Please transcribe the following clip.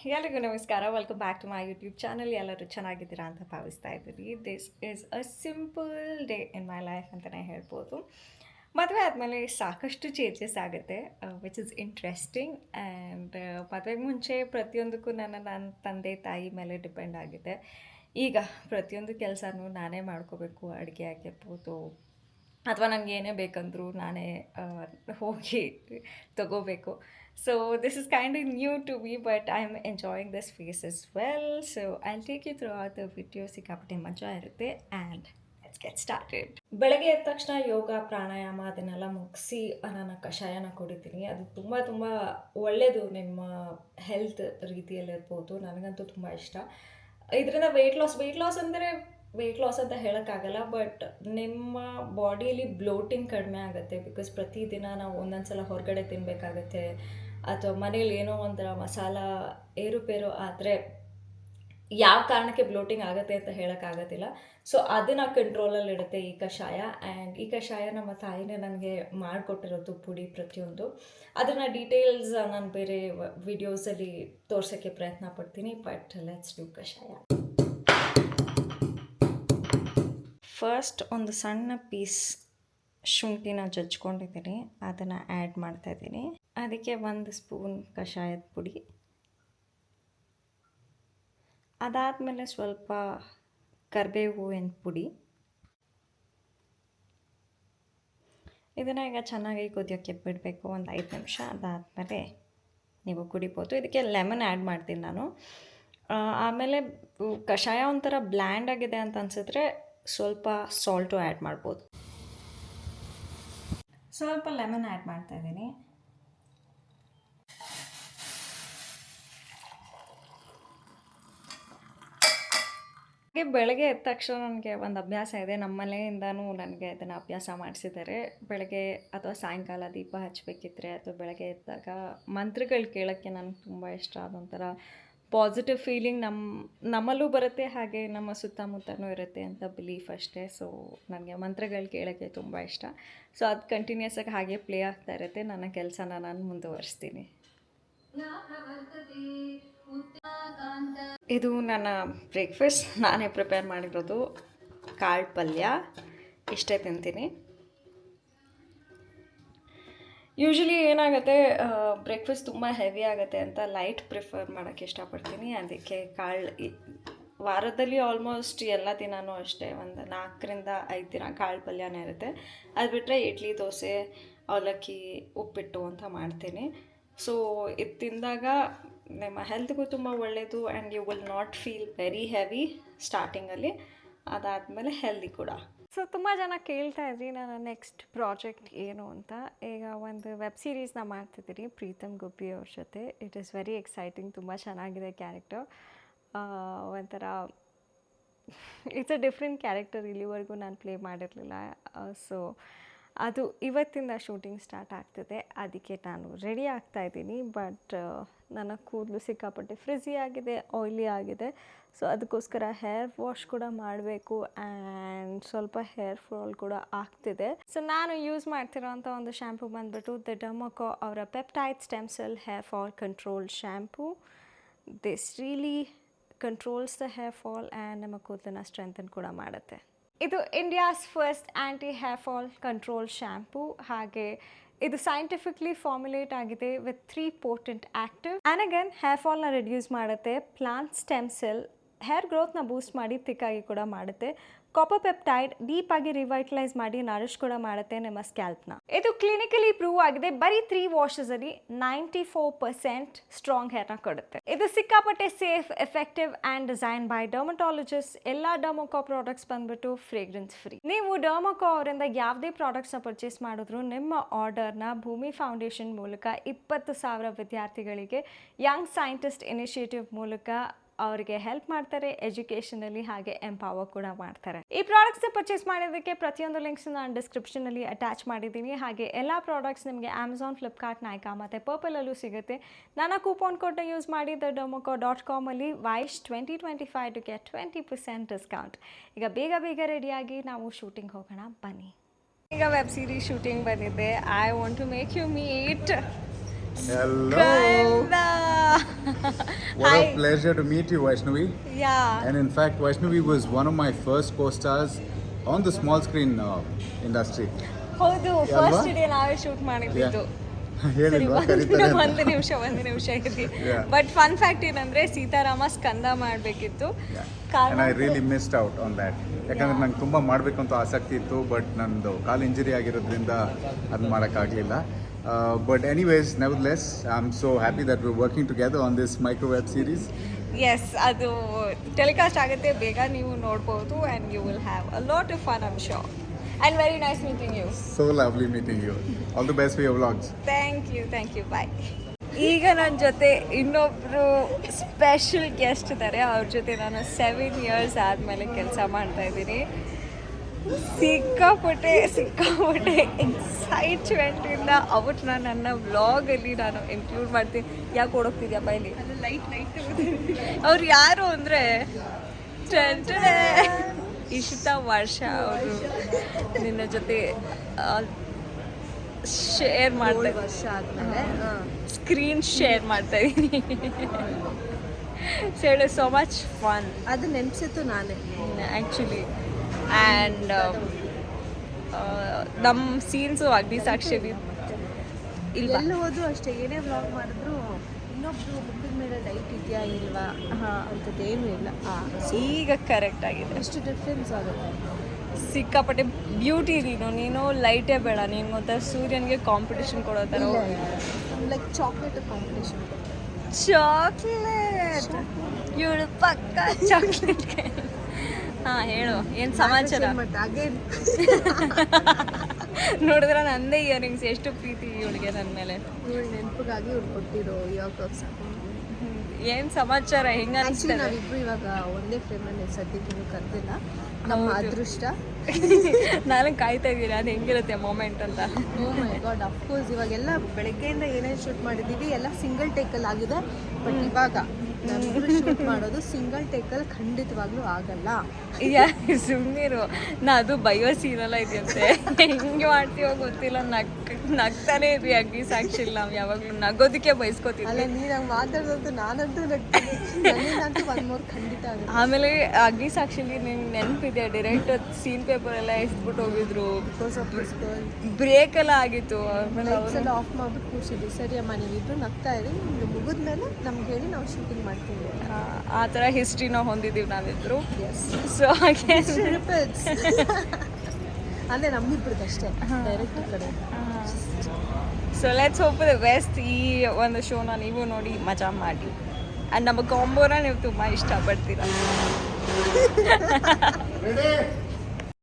ಎಲ್ಲರಿಗೂ ನಮಸ್ಕಾರ. Welcome back to my YouTube channel. ಎಲ್ಲರೂ ಚೆನ್ನಾಗಿದ್ದೀರಾ ಅಂತ ಭಾವಿಸ್ತಾ ಇದ್ದೀನಿ. This is a simple day in my life ಅಂತಲೇ ಹೇಳ್ಬೋದು. ಮದುವೆ ಆದಮೇಲೆ ಸಾಕಷ್ಟು ಚೇಂಜಸ್ ಆಗುತ್ತೆ, ವಿಚ್ ಇಸ್ ಇಂಟ್ರೆಸ್ಟಿಂಗ್. ಆ್ಯಂಡ್ ಮದುವೆಗೆ ಮುಂಚೆ ಪ್ರತಿಯೊಂದಕ್ಕೂ ನನ್ನ ತಂದೆ ತಾಯಿ ಮೇಲೆ ಡಿಪೆಂಡ್ ಆಗಿದೆ. ಈಗ ಪ್ರತಿಯೊಂದು ಕೆಲಸನೂ ನಾನೇ ಮಾಡ್ಕೋಬೇಕು. ಅಡುಗೆ ಆಗಿರ್ಬೋದು ಅಥವಾ ನನಗೆ ಏನೇ ಬೇಕಂದರೂ ನಾನೇ ಹೋಗಿ ತಗೋಬೇಕು. So this is kind of new to me, but I'm enjoying this phase as well. So I'll take you throughout the video. ಸಿಕ್ಕಾಪಟ್ಟೆ ಮಜಾ ಇರುತ್ತೆ ಆ್ಯಂಡ್ ಲೆಟ್ಸ್ ಗೆಟ್ ಸ್ಟಾರ್ಟೆಡ್. ಬೆಳಗ್ಗೆ ಎದ್ದ ತಕ್ಷಣ ಯೋಗ ಪ್ರಾಣಾಯಾಮ ಅದನ್ನೆಲ್ಲ ಮುಗಿಸಿ ನಾನು ಕಷಾಯನ ಕುಡಿತೀನಿ. ಅದು ತುಂಬ ತುಂಬ ಒಳ್ಳೆಯದು ನಿಮ್ಮ ಹೆಲ್ತ್ ರೀತಿಯಲ್ಲಿರ್ಬೋದು. ನನಗಂತೂ ತುಂಬ ಇಷ್ಟ. ಇದರಿಂದ ವೆಯ್ಟ್ ಲಾಸ್ ಅಂದರೆ ವೆಯ್ಟ್ ಲಾಸ್ ಅಂತ ಹೇಳೋಕ್ಕಾಗಲ್ಲ, ಬಟ್ ನಿಮ್ಮ ಬಾಡಿಯಲ್ಲಿ ಬ್ಲೋಟಿಂಗ್ ಕಡಿಮೆ ಆಗುತ್ತೆ. ಬಿಕಾಸ್ ಪ್ರತಿದಿನ ನಾವು ಒಂದೊಂದು ಸಲ ಹೊರಗಡೆ ತಿನ್ನಬೇಕಾಗತ್ತೆ ಅಥವಾ ಮನೇಲಿ ಏನೋ ಒಂಥರ ಮಸಾಲ ಏರುಪೇರು ಆದರೆ ಯಾವ ಕಾರಣಕ್ಕೆ ಬ್ಲೋಟಿಂಗ್ ಆಗುತ್ತೆ ಅಂತ ಹೇಳೋಕ್ಕಾಗೋದಿಲ್ಲ. ಸೊ ಅದನ್ನು ಕಂಟ್ರೋಲಲ್ಲಿಡುತ್ತೆ ಈ ಕಷಾಯ. ಆ್ಯಂಡ್ ಈ ಕಷಾಯ ನಮ್ಮ ತಾಯಿನೇ ನನಗೆ ಮಾಡಿಕೊಟ್ಟಿರೋದು ಪುಡಿ ಪ್ರತಿಯೊಂದು. ಅದನ್ನು ಡೀಟೇಲ್ಸ್ ನಾನು ಬೇರೆ ವಿಡಿಯೋಸಲ್ಲಿ ತೋರ್ಸೋಕ್ಕೆ ಪ್ರಯತ್ನ ಪಡ್ತೀನಿ. ಬಟ್ ಲೆಟ್ಸ್ ಡೂ ಕಷಾಯ. ಫಸ್ಟ್ ಒಂದು ಸಣ್ಣ ಪೀಸ್ ಶುಂಠಿನ ಜಜ್ಕೊಂಡಿದ್ದೀನಿ, ಅದನ್ನು ಆ್ಯಡ್ ಮಾಡ್ತಾಯಿದ್ದೀನಿ. ಅದಕ್ಕೆ 1 ಸ್ಪೂನ್ ಕಷಾಯದ ಪುಡಿ. ಅದಾದಮೇಲೆ ಸ್ವಲ್ಪ ಕರಿಬೇವು ಹೂವಿನ ಪುಡಿ. ಇದನ್ನು ಈಗ ಚೆನ್ನಾಗಿ ಕುದಿಯೋಕ್ಕೆ ಬಿಡಬೇಕು ಒಂದು 5 ನಿಮಿಷ. ಅದಾದಮೇಲೆ ನೀವು ಕುಡಿಬೋದು. ಇದಕ್ಕೆ ಲೆಮನ್ ಆ್ಯಡ್ ಮಾಡ್ತೀನಿ ನಾನು. ಆಮೇಲೆ ಕಷಾಯ ಒಂಥರ ಬ್ಲ್ಯಾಂಡ್ ಆಗಿದೆ ಅಂತ ಅನಿಸಿದ್ರೆ ಸ್ವಲ್ಪ ಸಾಲ್ಟು ಆ್ಯಡ್ ಮಾಡ್ಬೋದು. ಸ್ವಲ್ಪ ಲೆಮನ್ ಆ್ಯಡ್ ಮಾಡ್ತಾಯಿದ್ದೀನಿ. ಹಾಗೆ ಬೆಳಗ್ಗೆ ಎದ್ದ ತಕ್ಷಣ ನನಗೆ ಒಂದು ಅಭ್ಯಾಸ ಇದೆ. ನಮ್ಮ ಮನೆಯಿಂದನೂ ನನಗೆ ಅದನ್ನು ಅಭ್ಯಾಸ ಮಾಡಿಸಿದ್ದಾರೆ. ಬೆಳಗ್ಗೆ ಅಥವಾ ಸಾಯಂಕಾಲ ದೀಪ ಹಚ್ಚಬೇಕಿದ್ರೆ ಅಥವಾ ಬೆಳಗ್ಗೆ ಎದ್ದಾಗ ಮಂತ್ರಗಳು ಕೇಳೋಕ್ಕೆ ನನಗೆ ತುಂಬ ಇಷ್ಟ. ಅದೊಂಥರ ಪಾಸಿಟಿವ್ ಫೀಲಿಂಗ್ ನಮ್ಮಲ್ಲೂ ಬರುತ್ತೆ, ಹಾಗೆ ನಮ್ಮ ಸುತ್ತಮುತ್ತಲೂ ಇರುತ್ತೆ ಅಂತ ಬಿಲೀಫ್ ಅಷ್ಟೇ. ಸೊ ನನಗೆ ಮಂತ್ರಗಳು ಕೇಳೋಕ್ಕೆ ತುಂಬ ಇಷ್ಟ. ಸೊ ಅದು ಕಂಟಿನ್ಯೂಸ್ ಆಗಿ ಹಾಗೆ ಪ್ಲೇ ಆಗ್ತಾ ಇರುತ್ತೆ. ನನ್ನ ಕೆಲಸನ ನಾನು ಮುಂದುವರಿಸ್ತೀನಿ. ಇದು ನನ್ನ ಬ್ರೇಕ್ಫಾಸ್ಟ್. ನಾನೇ ಪ್ರಿಪೇರ್ ಮಾಡಿರೋದು. ಕಾಳು ಪಲ್ಯ ಇಷ್ಟೇ ತಿಂತೀನಿ. ಯೂಶ್ವಲಿ ಏನಾಗುತ್ತೆ, ಬ್ರೇಕ್ಫಾಸ್ಟ್ ತುಂಬ ಹೆವಿ ಆಗುತ್ತೆ ಅಂತ ಲೈಟ್ ಪ್ರಿಫರ್ ಮಾಡೋಕ್ಕೆ ಇಷ್ಟಪಡ್ತೀನಿ. ಅದಕ್ಕೆ ವಾರದಲ್ಲಿ ಆಲ್ಮೋಸ್ಟ್ ಎಲ್ಲ ದಿನವೂ ಅಷ್ಟೇ ಒಂದು 4ರಿಂದ 5 ದಿನ ಕಾಳು ಪಲ್ಯನೇ ಇರುತ್ತೆ. ಅದು ಬಿಟ್ಟರೆ ಇಡ್ಲಿ, ದೋಸೆ, ಅವಲಕ್ಕಿ, ಉಪ್ಪಿಟ್ಟು ಅಂತ ಮಾಡ್ತೀನಿ. ಸೊ ಇದು ತಿಂದಾಗ ನಿಮ್ಮ ಹೆಲ್ತ್ಗೂ ತುಂಬ ಒಳ್ಳೆಯದು. And you will not feel very heavy ಸ್ಟಾರ್ಟಿಂಗಲ್ಲಿ. ಅದಾದಮೇಲೆ ಹೆಲ್ದಿ ಕೂಡ. ಸೊ ತುಂಬ ಜನ ಕೇಳ್ತಾ ಇದ್ರಿ ನನ್ನ ನೆಕ್ಸ್ಟ್ ಪ್ರಾಜೆಕ್ಟ್ ಏನು ಅಂತ. ಈಗ ಒಂದು ವೆಬ್ ಸೀರೀಸ್ನ ಮಾಡ್ತಿದ್ದೀನಿ ಪ್ರೀತಮ್ ಗುಬ್ಬಿ ಅವ್ರ ಜೊತೆ. It is very exciting. ತುಂಬ ಚೆನ್ನಾಗಿದೆ ಕ್ಯಾರೆಕ್ಟರ್. ಒಂಥರ ಇಟ್ಸ್ ಅ ಡಿಫ್ರೆಂಟ್ ಕ್ಯಾರೆಕ್ಟರ್. ಇಲ್ಲಿವರೆಗೂ ನಾನು ಪ್ಲೇ ಮಾಡಿರಲಿಲ್ಲ. ಸೊ ಅದು ಇವತ್ತಿಂದ ಶೂಟಿಂಗ್ ಸ್ಟಾರ್ಟ್ ಆಗ್ತಿದೆ. ಅದಕ್ಕೆ ನಾನು ರೆಡಿ ಆಗ್ತಾಯಿದ್ದೀನಿ. ಬಟ್ ನನ್ನ ಕೂದಲು ಸಿಕ್ಕಾಪಟ್ಟೆ ಫ್ರಿಝಿ ಆಗಿದೆ, ಆಯ್ಲಿ ಆಗಿದೆ. ಸೊ ಅದಕ್ಕೋಸ್ಕರ ಹೇರ್ ವಾಶ್ ಕೂಡ ಮಾಡಬೇಕು. ಆ್ಯಂಡ್ ಸ್ವಲ್ಪ ಹೇರ್ ಫಾಲ್ ಕೂಡ ಆಗ್ತಿದೆ. ಸೊ ನಾನು ಯೂಸ್ ಮಾಡ್ತಿರೋಂಥ ಒಂದು ಶ್ಯಾಂಪು ಬಂದುಬಿಟ್ಟು ದ ಡರ್ಮಕೊ ಅವರ peptide stem cell hair fall control shampoo. This really controls the hair fall and ನಮ್ಮ ಕೂದಲನ್ನ ಸ್ಟ್ರೆಂಥನ್ ಕೂಡ ಮಾಡುತ್ತೆ. ಇದು India's first anti hair fall control shampoo. ಹಾಗೆ ಇದು ಸೈಂಟಿಫಿಕ್ಲಿ ಫಾರ್ಮುಲೇಟ್ ಆಗಿದೆ with 3 potent active. And again hair ಫಾಲ್ನ ರಿಡ್ಯೂಸ್ ಮಾಡುತ್ತೆ. ಪ್ಲಾಂಟ್ ಸ್ಟೆಮ್ ಸೆಲ್ ಹೇರ್ ಗ್ರೋತ್ನ ಬೂಸ್ಟ್ ಮಾಡಿ ಥಿಕ್ಕಾಗಿ ಕೂಡ ಮಾಡುತ್ತೆ. ಕಾಪರ್ ಪೆಪ್ಟೈಡ್ ಡೀಪಾಗಿ ರಿವೈಟಲೈಸ್ ಮಾಡಿ ನರಿಶ್ ಕೂಡ ಮಾಡುತ್ತೆ ನಿಮ್ಮ ಸ್ಕ್ಯಾಲ್ಪ್ನ. ಇದು ಕ್ಲಿನಿಕಲಿ ಪ್ರೂವ್ ಆಗಿದೆ. ಬರೀ 3 ವಾಷಸಲ್ಲಿ 94% ಸ್ಟ್ರಾಂಗ್ ಹೇರ್ನ ಕೊಡುತ್ತೆ. ಇದು ಸಿಕ್ಕಾಪಟ್ಟೆ safe, effective and design by dermatologist. ಎಲ್ಲ ಡರ್ಮಕೊ ಪ್ರಾಡಕ್ಟ್ಸ್ ಬಂದ್ಬಿಟ್ಟು ಫ್ರೇಗ್ರೆನ್ಸ್ ಫ್ರೀ. ನೀವು ಡರ್ಮಕೊ ಅವರಿಂದ ಯಾವುದೇ ಪ್ರಾಡಕ್ಟ್ಸ್ನ ಪರ್ಚೇಸ್ ಮಾಡಿದ್ರು ನಿಮ್ಮ ಆರ್ಡರ್ನ ಭೂಮಿ ಫೌಂಡೇಶನ್ ಮೂಲಕ 20,000 ವಿದ್ಯಾರ್ಥಿಗಳಿಗೆ ಯಂಗ್ ಸೈಂಟಿಸ್ಟ್ ಇನಿಷಿಯೇಟಿವ್ ಮೂಲಕ ಅವರಿಗೆ ಹೆಲ್ಪ್ ಮಾಡ್ತಾರೆ ಎಜುಕೇಷನಲ್ಲಿ, ಹಾಗೆ ಎಂಪವರ್ ಕೂಡ ಮಾಡ್ತಾರೆ. ಈ ಪ್ರಾಡಕ್ಟ್ಸ್ನ ಪರ್ಚೇಸ್ ಮಾಡೋದಕ್ಕೆ ಪ್ರತಿಯೊಂದು ಲಿಂಕ್ಸ್ ನಾನು ಡಿಸ್ಕ್ರಿಪ್ಷನಲ್ಲಿ ಅಟ್ಯಾಚ್ ಮಾಡಿದ್ದೀನಿ. ಹಾಗೆ ಎಲ್ಲ ಪ್ರಾಡಕ್ಟ್ಸ್ ನಿಮಗೆ ಅಮೆಝಾನ್, ಫ್ಲಿಪ್ಕಾರ್ಟ್, ನೈಕಾ ಮತ್ತು ಪರ್ಪಲಲ್ಲೂ ಸಿಗುತ್ತೆ. ನನ್ನ ಕೂಪನ್ ಕೋಡ್ನ ಯೂಸ್ ಮಾಡಿ thedomoko.com ಅಲ್ಲಿ ವೈಶ್ 2025 ಟು ಗೆಟ್ 20% ಡಿಸ್ಕೌಂಟ್. ಈಗ ಬೇಗ ರೆಡಿಯಾಗಿ ನಾವು ಶೂಟಿಂಗ್ ಹೋಗೋಣ ಬನ್ನಿ. ಈಗ ವೆಬ್ ಸೀರೀಸ್ ಶೂಟಿಂಗ್ ಬಂದಿದ್ದೆ. I want to make you meet What Hi. a pleasure to meet you, Vaishnavi. Yeah. And in fact, Vaishnavi was one of my first co-stars on the small screen industry. ಹೌದು ಅಲ್ವಾ? First day ನಾವೇ shoot ಮಾಡಿದ್ದು. ಸರಿ ಹೇಳಿಲ್ವಾ ಕರೀತಾರೆ ಅಂತ? ಒಂದು ನಿಮಿಷ ಇರಿ. Yeah. ಬಟ್ ಫನ್ ಫ್ಯಾಕ್ಟ್ ಏನಂದ್ರೆ ಸೀತಾರಾಮ ಸ್ಕಂದ ಮಾಡಬೇಕಿತ್ತು. And I really missed out on that. ಯಾಕಂದ್ರೆ ನಂಗೆ ತುಂಬ ಮಾಡಬೇಕು ಅಂತ ಆಸಕ್ತಿ ಇತ್ತು, ಬಟ್ ನಂದು ಕಾಲು ಇಂಜರಿ ಆಗಿರೋದ್ರಿಂದ ಅದು ಮಾಡೋಕ್ಕಾಗಲಿಲ್ಲ. But anyways, nevertheless, I'm so happy that we're working together on this micro web series. Yes ಅದು ಟೆಲಿಕಾಸ್ಟ್ ಆಗುತ್ತೆ, ಬೇಗ ನೀವು ನೋಡ್ಬೋದು and you will have a lot of fun I'm sure. And very nice meeting you. So lovely meeting you. All the best for your vlogs. Thank you bye. ಈಗ ನನ್ನ ಜೊತೆ ಇನ್ನೊಬ್ಬರು special guest ಇದ್ದಾರೆ. ಅವ್ರ ಜೊತೆ ನಾನು 7 years ಆದಮೇಲೆ ಕೆಲಸ ಮಾಡ್ತಾಯಿದ್ದೀನಿ. ಸಿಕ್ಕಾಪಟ್ಟೆ ಎಕ್ಸೈಟ್ಮೆಂಟಿಂದ ಅವ್ರನ್ನ ನನ್ನ ವ್ಲಾಗಲ್ಲಿ ನಾನು ಇನ್ಕ್ಲೂಡ್ ಮಾಡ್ತೀನಿ. ಯಾಕೆ ಓಡೋಗ್ತಿದ್ಯಪ್ಪ ಇಲ್ಲಿ? ಲೈಟ್ ಅವ್ರು ಯಾರು ಅಂದರೆ ಇಶಿತಾ ವರ್ಷ ಅವರು ನಿನ್ನ ಜೊತೆ ಶೇರ್ ಮಾಡ್ತಾ ವರ್ಷ ಆದಮೇಲೆ ಸ್ಕ್ರೀನ್ ಶೇರ್ ಮಾಡ್ತಾ ಇದ್ದೀನಿ. So it is so much fun. ಅದು ನೆನೆಸಿತ್ತು ನಾನೇ ಆ್ಯಕ್ಚುಲಿ. ಆ್ಯಂಡ್ ನಮ್ಮ ಸೀನ್ಸು ಅಗ್ನಿ ಸಾಕ್ಷಿ ಎಲ್ಲ ಹೋದ್ರು ಅಷ್ಟೇ, ಏನೇ ವ್ಲಾಗ್ ಮಾಡಿದ್ರು ಇನ್ನೊಬ್ರು ಮುಖದ ಮೇಲೆ ಲೈಟ್ ಇದೆಯಾ ಇಲ್ವಾ ಅಂಥದ್ದೇನೂ ಇಲ್ಲ. ಈಗ ಕರೆಕ್ಟ್ ಆಗಿದೆ. ಎಷ್ಟು ಡಿಫ್ರೆನ್ಸ್ ಆಗುತ್ತೆ. ಸಿಕ್ಕಾಪಟ್ಟೆ ಬ್ಯೂಟಿ ನೀನು ಲೈಟೇ ಬೇಡ. ನೀನು ಗೊತ್ತಾ ಸೂರ್ಯನಿಗೆ ಕಾಂಪಿಟೇಷನ್ ಕೊಡೋ ಥರ. Like chocolate competition. ಚಾಕ್ಲೇಟ್ ಇವಳು ಪಕ್ಕ ಚಾಕ್ಲೇಟ್. ಹಾಂ ಹೇಳು, ಏನು ಸಮಾಚಾರ? ಮತ್ತೆ ಹಾಗೆ ನೋಡಿದ್ರೆ ನಂದೇ ಇಯರಿಂಗ್ಸ್ ಎಷ್ಟು ಪ್ರೀತಿ ಇವಳಿಗೆ ನನ್ನ ಮೇಲೆ. ಇವಳು ನೆನಪಿಗಾಗಿ ಇವ್ರು ಕೊಟ್ಟಿರೋ ಇವಾಗ ಏನು ಸಮಾಚಾರ? ಹೆಂಗೆ ಆ್ಯಕ್ಚುಲಿ ಅನಿಸ್ತದೆ? ನಾವಿಬ್ರು ಇವಾಗ ಒಂದೇ ಫ್ರೇಮಲ್ಲಿ ಸದ್ಯಕ್ಕೆ ನೀವು ಕರೆದಿಲ್ಲ, ನಮ್ಮ ಅದೃಷ್ಟ. ನಾನು ಕಾಯ್ತಾ ಇದ್ದೀನಿ ಅದು ಹೆಂಗಿರುತ್ತೆ ಮೊಮೆಂಟ್ ಅಂತ. ಓ ಮೈ ಗಾಡ್, ಅಫ್ಕೋರ್ಸ್ ಇವಾಗೆಲ್ಲ ಬೆಳಗ್ಗೆಯಿಂದ ಏನೇನು ಶೂಟ್ ಮಾಡಿದ್ದೀವಿ ಎಲ್ಲ ಸಿಂಗಲ್ ಟೇಕಲ್ಲಿ ಆಗಿದೆ. ಬಟ್ ಇವಾಗ ನಾವಿಬ್ರು ಶೂಟ್ ಮಾಡೋದು ಸಿಂಗಲ್ ಟೇಕಲ್ಲಿ ಖಂಡಿತವಾಗ್ಲೂ ಆಗಲ್ಲ. ಸುಮ್ಮನಿರು, ನಾ ಅದು ಬಯೋ ಸೀನೆಲ್ಲ ಇದೆಯಂತೆ. ಹೆಂಗೆ ಮಾಡ್ತೀವೋ ಗೊತ್ತಿಲ್ಲ, ನಗ್ತಾನೆ ಇದ್ವಿ. ಅಗ್ನಿ ಸಾಕ್ಷಿ ಇಲ್ಲ, ನಾವು ಯಾವಾಗಲೂ ನಗೋದಕ್ಕೆ ಬಯಸ್ಕೋತೀವಿ. ಅಲ್ಲ, ನೀನು ಹಂಗೆ ಮಾತಾಡೋದು ನಾನಂತೂ ನಗ್ತೀನಿ. ಒಂದು ಮೂರು ಖಂಡಿತ ಆಗುತ್ತೆ. ಆಮೇಲೆ ಅಗ್ನಿ ಸಾಕ್ಷಿಲಿ ನಿಂಗೆ ನೆನಪಿದೆ, ಡೈರೆಕ್ಟರ್ ಸೀನ್ ಪೇಪರ್ ಎಲ್ಲ ಎಸ್ಬಿಟ್ಟು ಹೋಗಿದ್ರು. Because of this girl break ಎಲ್ಲ ಆಗಿತ್ತು. ಆಮೇಲೆ ಲೈಟ್ಸ್ ಎಲ್ಲ ಆಫ್ ಮಾಡ್ಬಿಟ್ಟು ಕೂರಿಸಿದ್ವಿ. ಸರಿ ಅಮ್ಮ, ನೀವಿಬ್ರು ನಗ್ತಾ ಇರಿ, ನಿಮ್ಗೆ ಮುಗಿದ್ಮೇಲೆ ನಮ್ಗೆ ಹೇಳಿ ನಾವು ಶೂಟಿಂಗ್ ಮಾಡ್ತೀವಿ. ಆ ಥರ ಹಿಸ್ಟ್ರಿನ ಹೊಂದಿದ್ದೀವಿ ನಾವಿದ್ರು. ಸೊ ಅಂದರೆ ನಮ್ಮಿಬ್ರದ್ದು ಅಷ್ಟೇ, ಡೈರೆಕ್ಟ್ ಕಡೆ. So let's hope the best. ಈ ಒಂದು ಶೋನ ನೀವು ನೋಡಿ ಮಜಾ ಮಾಡಿ. ಆ್ಯಂಡ್ ನಮ್ಮ ಕಾಂಬೋನ ನೀವು ತುಂಬ ಇಷ್ಟಪಡ್ತೀರ.